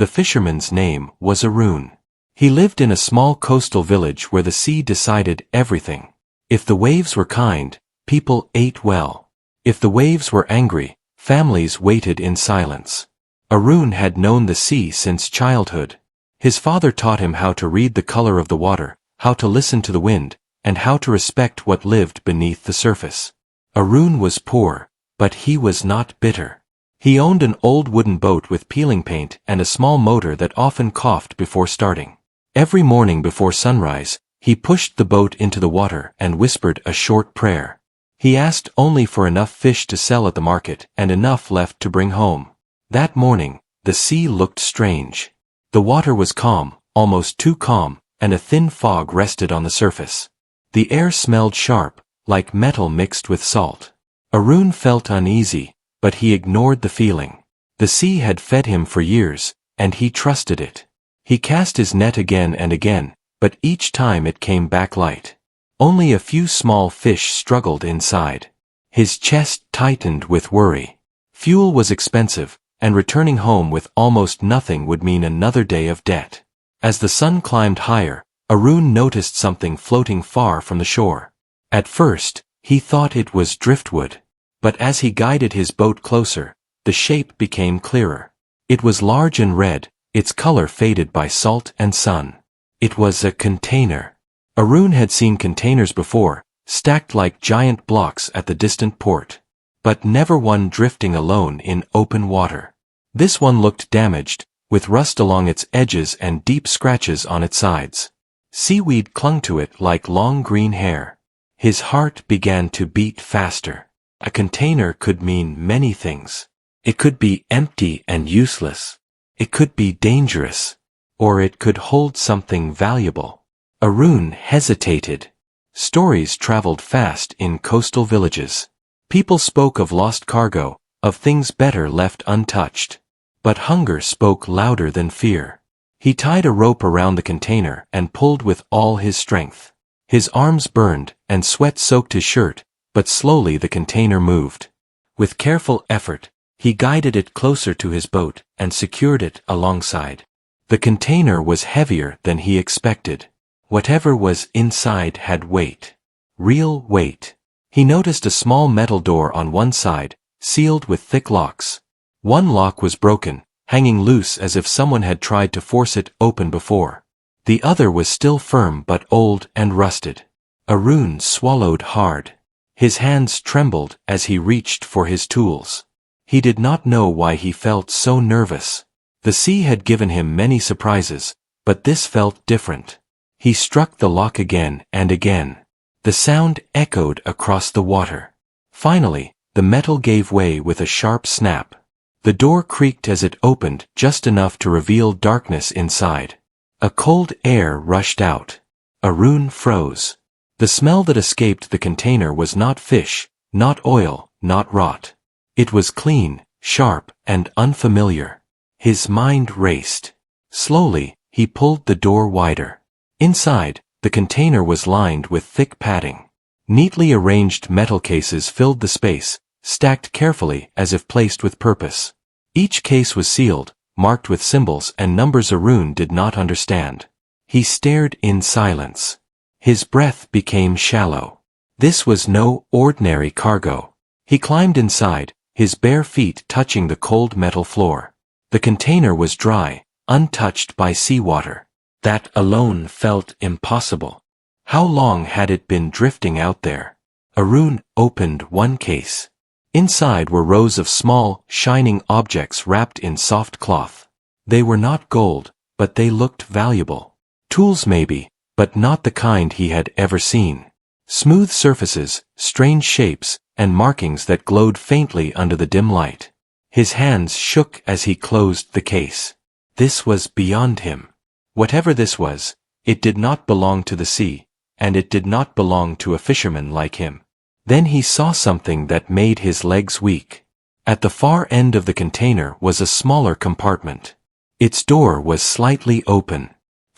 The fisherman's name was Arun. He lived in a small coastal village where the sea decided everything. If the waves were kind, people ate well. If the waves were angry, families waited in silence. Arun had known the sea since childhood. His father taught him how to read the color of the water, how to listen to the wind, and how to respect what lived beneath the surface. Arun was poor, but he was not bitter. He owned an old wooden boat with peeling paint and a small motor that often coughed before starting. Every morning before sunrise, he pushed the boat into the water and whispered a short prayer. He asked only for enough fish to sell at the market and enough left to bring home. That morning, the sea looked strange. The water was calm, almost too calm, and a thin fog rested on the surface. The air smelled sharp, like metal mixed with salt. Arun felt uneasy, but he ignored the feeling. The sea had fed him for years, and he trusted it. He cast his net again and again, but each time it came back light. Only a few small fish struggled inside. His chest tightened with worry. Fuel was expensive, and returning home with almost nothing would mean another day of debt. As the sun climbed higher, Arun noticed something floating far from the shore. At first, he thought it was driftwood. But as he guided his boat closer, the shape became clearer. It was large and red, its color faded by salt and sun. It was a container. Arun had seen containers before, stacked like giant blocks at the distant port. But never one drifting alone in open water. This one looked damaged, with rust along its edges and deep scratches on its sides. Seaweed clung to it like long green hair. His heart began to beat faster. A container could mean many things. It could be empty and useless. It could be dangerous. Or it could hold something valuable. Arun hesitated. Stories traveled fast in coastal villages. People spoke of lost cargo, of things better left untouched. But hunger spoke louder than fear. He tied a rope around the container and pulled with all his strength. His arms burned, and sweat soaked his shirt, but slowly the container moved. With careful effort, he guided it closer to his boat and secured it alongside. The container was heavier than he expected. Whatever was inside had weight. Real weight. He noticed a small metal door on one side, sealed with thick locks. One lock was broken, hanging loose as if someone had tried to force it open before. The other was still firm but old and rusted. Arun swallowed hard. His hands trembled as he reached for his tools. He did not know why he felt so nervous. The sea had given him many surprises, but this felt different. He struck the lock again and again. The sound echoed across the water. Finally, the metal gave way with a sharp snap. The door creaked as it opened, just enough to reveal darkness inside. A cold air rushed out. Arun froze. The smell that escaped the container was not fish, not oil, not rot. It was clean, sharp, and unfamiliar. His mind raced. Slowly, he pulled the door wider. Inside, the container was lined with thick padding. Neatly arranged metal cases filled the space, stacked carefully as if placed with purpose. Each case was sealed, marked with symbols and numbers Arun did not understand. He stared in silence. His breath became shallow. This was no ordinary cargo. He climbed inside, his bare feet touching the cold metal floor. The container was dry, untouched by seawater. That alone felt impossible. How long had it been drifting out there? Arun opened one case. Inside were rows of small, shining objects wrapped in soft cloth. They were not gold, but they looked valuable. Tools maybe, but not the kind he had ever seen. Smooth surfaces, strange shapes, and markings that glowed faintly under the dim light. His hands shook as he closed the case. This was beyond him. Whatever this was, it did not belong to the sea, and it did not belong to a fisherman like him. Then he saw something that made his legs weak. At the far end of the container was a smaller compartment. Its door was slightly open.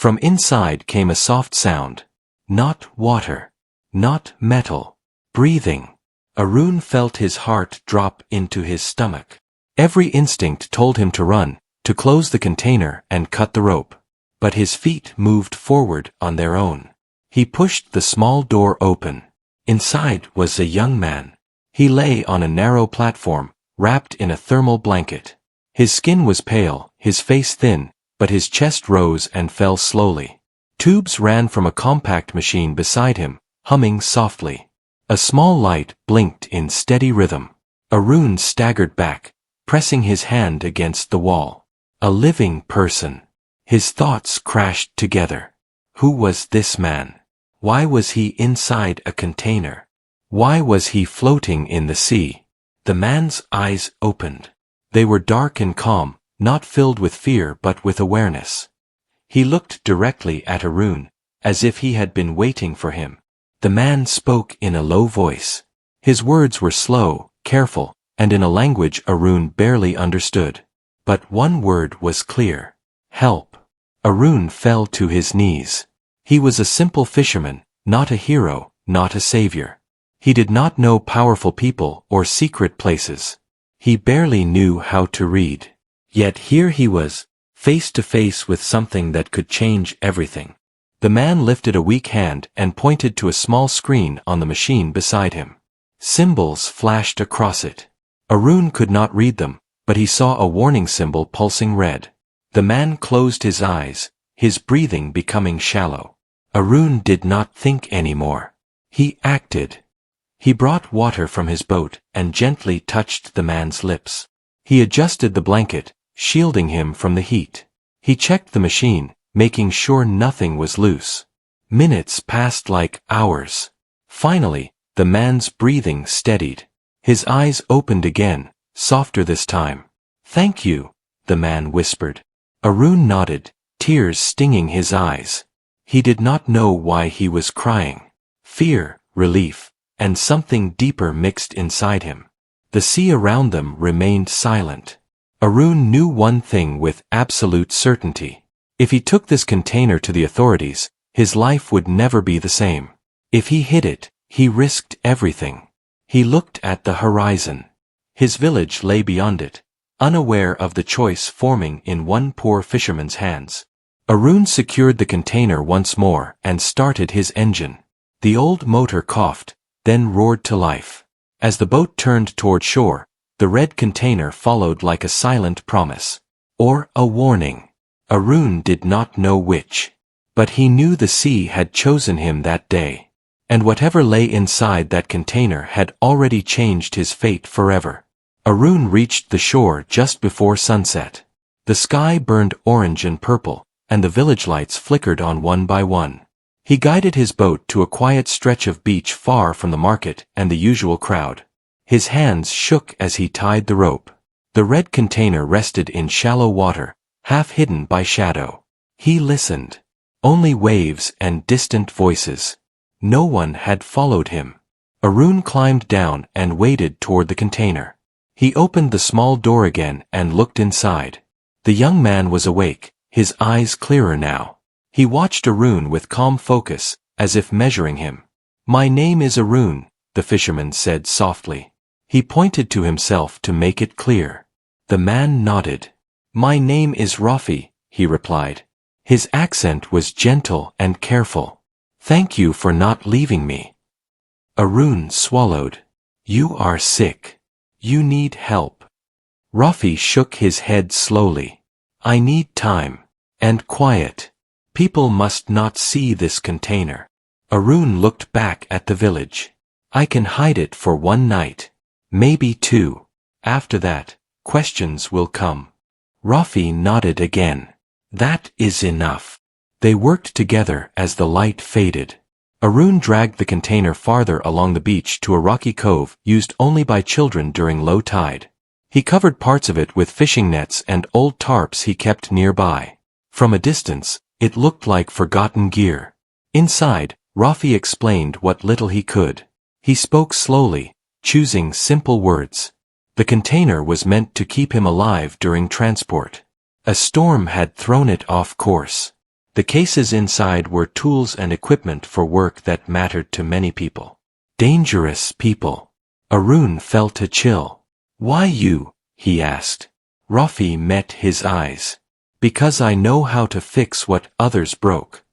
From inside came a soft sound. Not water. Not metal. Breathing. Arun felt his heart drop into his stomach. Every instinct told him to run, to close the container and cut the rope. But his feet moved forward on their own. He pushed the small door open. Inside was a young man. He lay on a narrow platform, wrapped in a thermal blanket. His skin was pale, his face thin, but his chest rose and fell slowly. Tubes ran from a compact machine beside him, humming softly. A small light blinked in steady rhythm. Arun staggered back, pressing his hand against the wall. A living person. His thoughts crashed together. Who was this man? Why was he inside a container? Why was he floating in the sea? The man's eyes opened. They were dark and calm, not filled with fear but with awareness. He looked directly at Arun, as if he had been waiting for him. The man spoke in a low voice. His words were slow, careful, and in a language Arun barely understood. But one word was clear. Help. Arun fell to his knees. He was a simple fisherman, not a hero, not a savior. He did not know powerful people or secret places. He barely knew how to read. Yet here he was, face to face with something that could change everything. The man lifted a weak hand and pointed to a small screen on the machine beside him. Symbols flashed across it. Arun could not read them, but he saw a warning symbol pulsing red. The man closed his eyes, his breathing becoming shallow. Arun did not think anymore. He acted. He brought water from his boat and gently touched the man's lips. He adjusted the blanket, shielding him from the heat. He checked the machine, making sure nothing was loose. Minutes passed like hours. Finally, the man's breathing steadied. His eyes opened again, softer this time. "Thank you," the man whispered. Arun nodded, tears stinging his eyes. He did not know why he was crying. Fear, relief, and something deeper mixed inside him. The sea around them remained silent. Arun knew one thing with absolute certainty. If he took this container to the authorities, his life would never be the same. If he hid it, he risked everything. He looked at the horizon. His village lay beyond it, unaware of the choice forming in one poor fisherman's hands. Arun secured the container once more and started his engine. The old motor coughed, then roared to life. As the boat turned toward shore, the red container followed like a silent promise. Or a warning. Arun did not know which. But he knew the sea had chosen him that day. And whatever lay inside that container had already changed his fate forever. Arun reached the shore just before sunset. The sky burned orange and purple, and the village lights flickered on one by one. He guided his boat to a quiet stretch of beach far from the market and the usual crowd. His hands shook as he tied the rope. The red container rested in shallow water, half hidden by shadow. He listened. Only waves and distant voices. No one had followed him. Arun climbed down and waded toward the container. He opened the small door again and looked inside. The young man was awake, his eyes clearer now. He watched Arun with calm focus, as if measuring him. "My name is Arun," the fisherman said softly. He pointed to himself to make it clear. The man nodded. "My name is Rafi," he replied. His accent was gentle and careful. "Thank you for not leaving me." Arun swallowed. "You are sick. You need help." Rafi shook his head slowly. "I need time. And quiet. People must not see this container." Arun looked back at the village. "I can hide it for one night. Maybe two. After that, questions will come." Rafi nodded again. "That is enough." They worked together as the light faded. Arun dragged the container farther along the beach to a rocky cove used only by children during low tide. He covered parts of it with fishing nets and old tarps he kept nearby. From a distance, it looked like forgotten gear. Inside, Rafi explained what little he could. He spoke slowly, choosing simple words. The container was meant to keep him alive during transport. A storm had thrown it off course. The cases inside were tools and equipment for work that mattered to many people. Dangerous people. Arun felt a chill. "Why you?" he asked. Rafi met his eyes. Because I know how to fix what others broke.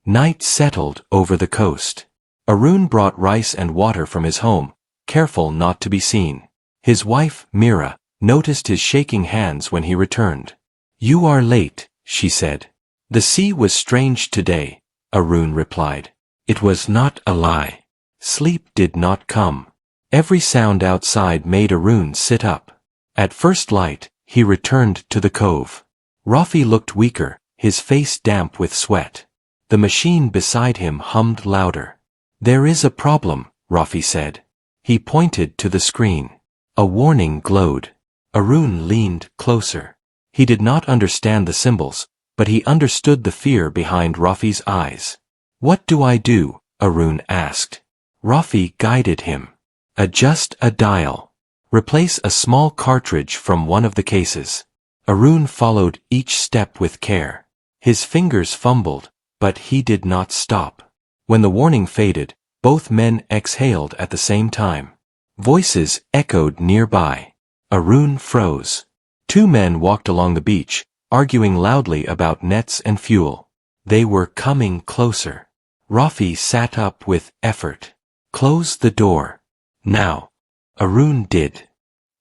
Night settled over the coast. Arun brought rice and water from his home, careful not to be seen. His wife, Mira, noticed his shaking hands when he returned. You are late, she said. The sea was strange today, Arun replied. It was not a lie. Sleep did not come. Every sound outside made Arun sit up. At first light, he returned to the cove. Rafi looked weaker, his face damp with sweat. The machine beside him hummed louder. There is a problem, Rafi said. He pointed to the screen. A warning glowed. Arun leaned closer. He did not understand the symbols, but he understood the fear behind Rafi's eyes. What do I do? Arun asked. Rafi guided him. Adjust a dial. Replace a small cartridge from one of the cases. Arun followed each step with care. His fingers fumbled, but he did not stop. When the warning faded, both men exhaled at the same time. Voices echoed nearby. Arun froze. Two men walked along the beach, arguing loudly about nets and fuel. They were coming closer. Rafi sat up with effort. Close the door. Now. Arun did.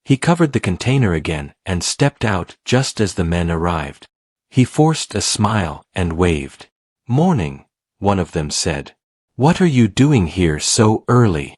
He covered the container again and stepped out just as the men arrived. He forced a smile and waved. Morning, one of them said. What are you doing here so early?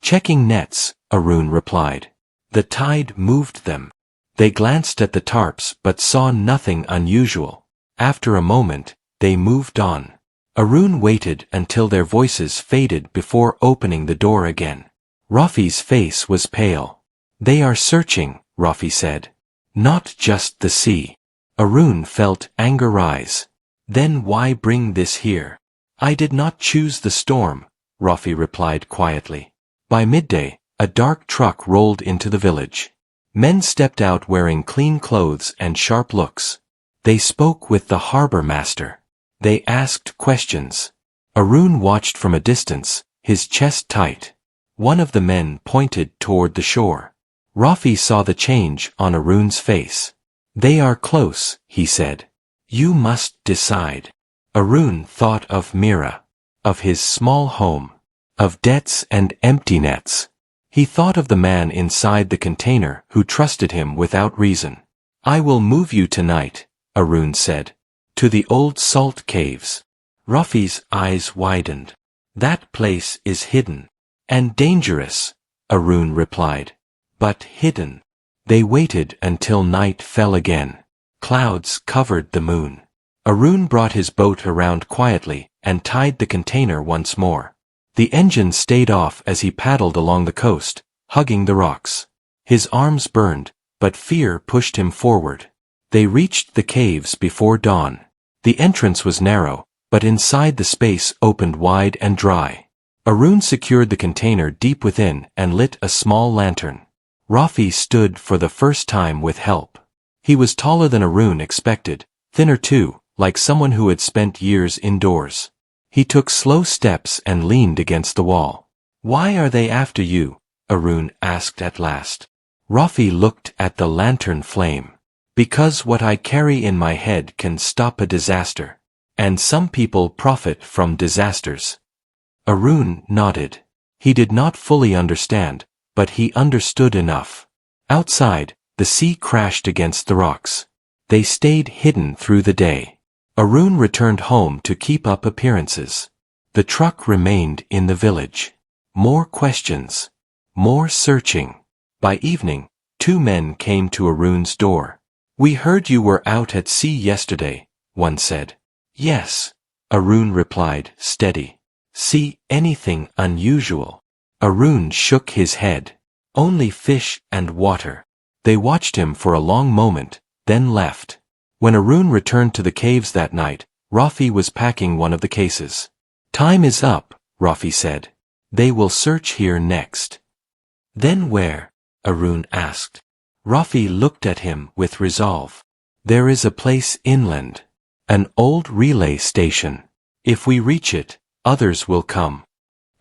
Checking nets, Arun replied. The tide moved them. They glanced at the tarps but saw nothing unusual. After a moment, they moved on. Arun waited until their voices faded before opening the door again. Rafi's face was pale. They are searching, Rafi said. Not just the sea. Arun felt anger rise. Then why bring this here? I did not choose the storm, Rafi replied quietly. By midday, a dark truck rolled into the village. Men stepped out wearing clean clothes and sharp looks. They spoke with the harbor master. They asked questions. Arun watched from a distance, his chest tight. One of the men pointed toward the shore. Rafi saw the change on Arun's face. They are close, he said. You must decide. Arun thought of Mira, of his small home, of debts and empty nets. He thought of the man inside the container who trusted him without reason. I will move you tonight, Arun said. To the old salt caves. Rafi's eyes widened. That place is hidden. And dangerous, Arun replied. But hidden. They waited until night fell again. Clouds covered the moon. Arun brought his boat around quietly and tied the container once more. The engine stayed off as he paddled along the coast, hugging the rocks. His arms burned, but fear pushed him forward. They reached the caves before dawn. The entrance was narrow, but inside the space opened wide and dry. Arun secured the container deep within and lit a small lantern. Rafi stood for the first time with help. He was taller than Arun expected, thinner too, like someone who had spent years indoors. He took slow steps and leaned against the wall. Why are they after you? Arun asked at last. Rafi looked at the lantern flame. Because what I carry in my head can stop a disaster. And some people profit from disasters. Arun nodded. He did not fully understand, but he understood enough. Outside, the sea crashed against the rocks. They stayed hidden through the day. Arun returned home to keep up appearances. The truck remained in the village. More questions. More searching. By evening, two men came to Arun's door. We heard you were out at sea yesterday, one said. Yes, Arun replied, steady. See anything unusual? Arun shook his head. Only fish and water. They watched him for a long moment, then left. When Arun returned to the caves that night, Rafi was packing one of the cases. Time is up, Rafi said. They will search here next. Then where? Arun asked. Rafi looked at him with resolve. There is a place inland. An old relay station. If we reach it, others will come.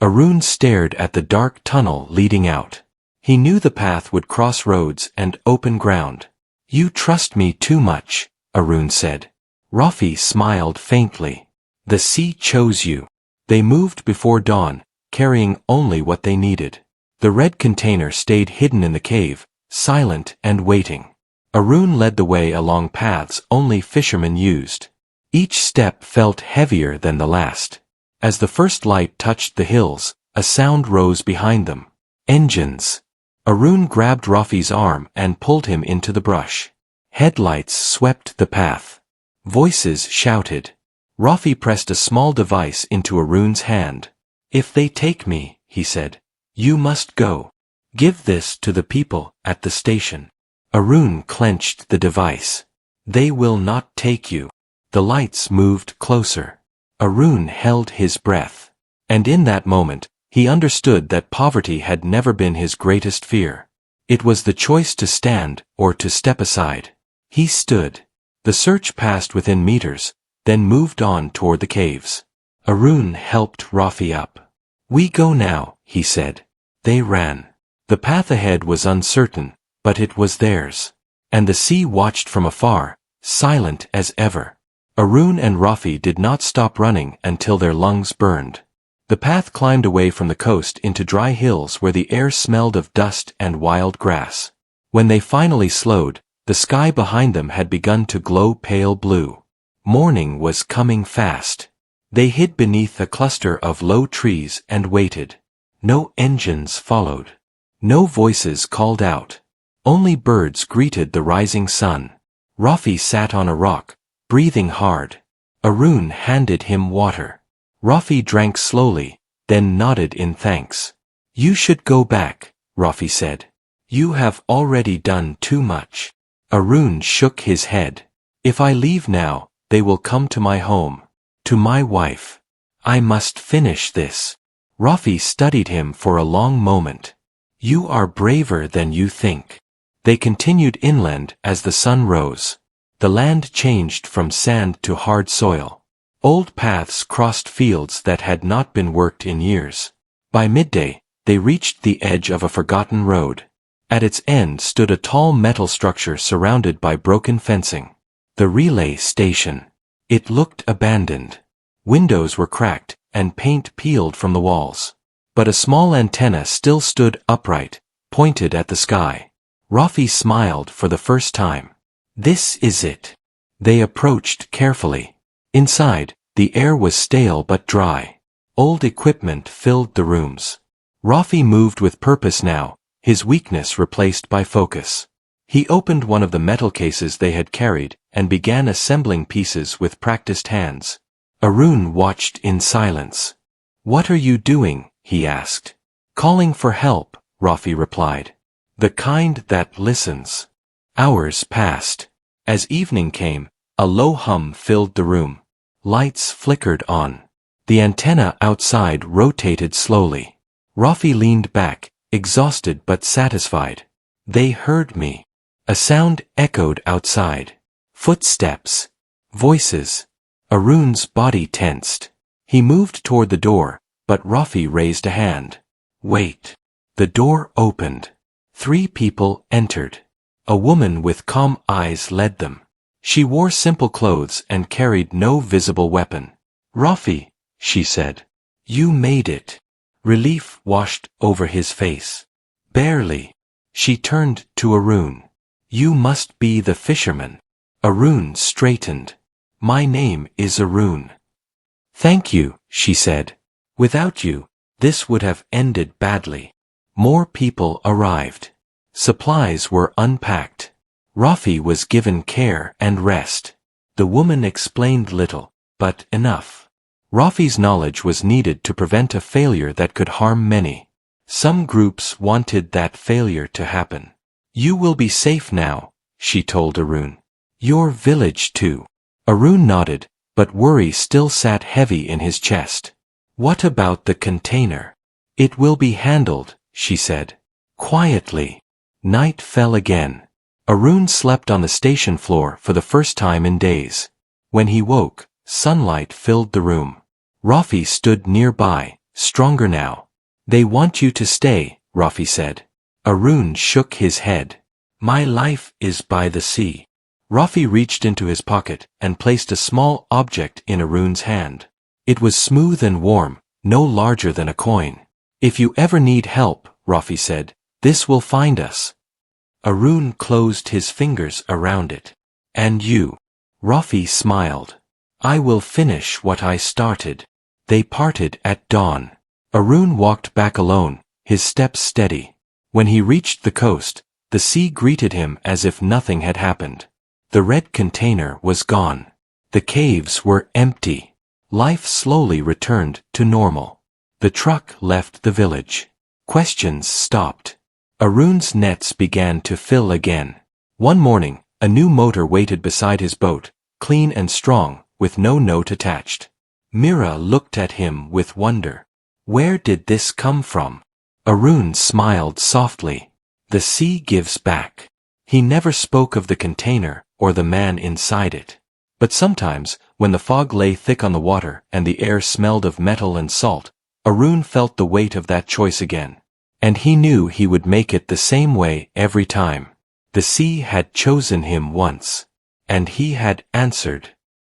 Arun stared at the dark tunnel leading out. He knew the path would cross roads and open ground. You trust me too much, Arun said. Rafi smiled faintly. The sea chose you. They moved before dawn, carrying only what they needed. The red container stayed hidden in the cave, silent and waiting. Arun led the way along paths only fishermen used. Each step felt heavier than the last. As the first light touched the hills, a sound rose behind them. Engines. Arun grabbed Rafi's arm and pulled him into the brush. Headlights swept the path. Voices shouted. Rafi pressed a small device into Arun's hand. If they take me, he said, you must go. Give this to the people at the station. Arun clenched the device. They will not take you. The lights moved closer. Arun held his breath. And in that moment, he understood that poverty had never been his greatest fear. It was the choice to stand or to step aside. He stood. The search passed within meters, then moved on toward the caves. Arun helped Rafi up. We go now, he said. They ran. The path ahead was uncertain, but it was theirs. And the sea watched from afar, silent as ever. Arun and Rafi did not stop running until their lungs burned. The path climbed away from the coast into dry hills where the air smelled of dust and wild grass. When they finally slowed, the sky behind them had begun to glow pale blue. Morning was coming fast. They hid beneath a cluster of low trees and waited. No engines followed. No voices called out. Only birds greeted the rising sun. Rafi sat on a rock, breathing hard. Arun handed him water. Rafi drank slowly, then nodded in thanks. You should go back, Rafi said. You have already done too much. Arun shook his head. If I leave now, they will come to my home. To my wife. I must finish this. Rafi studied him for a long moment. You are braver than you think. They continued inland as the sun rose. The land changed from sand to hard soil. Old paths crossed fields that had not been worked in years. By midday, they reached the edge of a forgotten road. At its end stood a tall metal structure surrounded by broken fencing. The relay station. It looked abandoned. Windows were cracked, and paint peeled from the walls. But a small antenna still stood upright, pointed at the sky. Rafi smiled for the first time. This is it. They approached carefully. Inside, the air was stale but dry. Old equipment filled the rooms. Rafi moved with purpose now, his weakness replaced by focus. He opened one of the metal cases they had carried and began assembling pieces with practiced hands. Arun watched in silence. What are you doing? He asked. Calling for help, Rafi replied. The kind that listens. Hours passed. As evening came, a low hum filled the room. Lights flickered on. The antenna outside rotated slowly. Rafi leaned back, exhausted but satisfied. They heard me. A sound echoed outside. Footsteps. Voices. Arun's body tensed. He moved toward the door, but Rafi raised a hand. Wait. The door opened. 3 people entered. A woman with calm eyes led them. She wore simple clothes and carried no visible weapon. Rafi, she said. You made it. Relief washed over his face. Barely. She turned to Arun. You must be the fisherman. Arun straightened. My name is Arun. Thank you, she said. Without you, this would have ended badly. More people arrived. Supplies were unpacked. Rafi was given care and rest. The woman explained little, but enough. Rafi's knowledge was needed to prevent a failure that could harm many. Some groups wanted that failure to happen. You will be safe now, she told Arun. Your village too. Arun nodded, but worry still sat heavy in his chest. What about the container? It will be handled, she said. Quietly. Night fell again. Arun slept on the station floor for the first time in days. When he woke, sunlight filled the room. Rafi stood nearby, stronger now. They want you to stay, Rafi said. Arun shook his head. My life is by the sea. Rafi reached into his pocket and placed a small object in Arun's hand. It was smooth and warm, no larger than a coin. If you ever need help, Rafi said, this will find us. Arun closed his fingers around it. And you? Rafi smiled. I will finish what I started. They parted at dawn. Arun walked back alone, his steps steady. When he reached the coast, the sea greeted him as if nothing had happened. The red container was gone. The caves were empty. Life slowly returned to normal. The truck left the village. Questions stopped. Arun's nets began to fill again. One morning, a new motor waited beside his boat, clean and strong, with no note attached. Mira looked at him with wonder. Where did this come from? Arun smiled softly. The sea gives back. He never spoke of the container or the man inside it. But sometimes, when the fog lay thick on the water and the air smelled of metal and salt, Arun felt the weight of that choice again. And he knew he would make it the same way every time. The sea had chosen him once. And he had answered.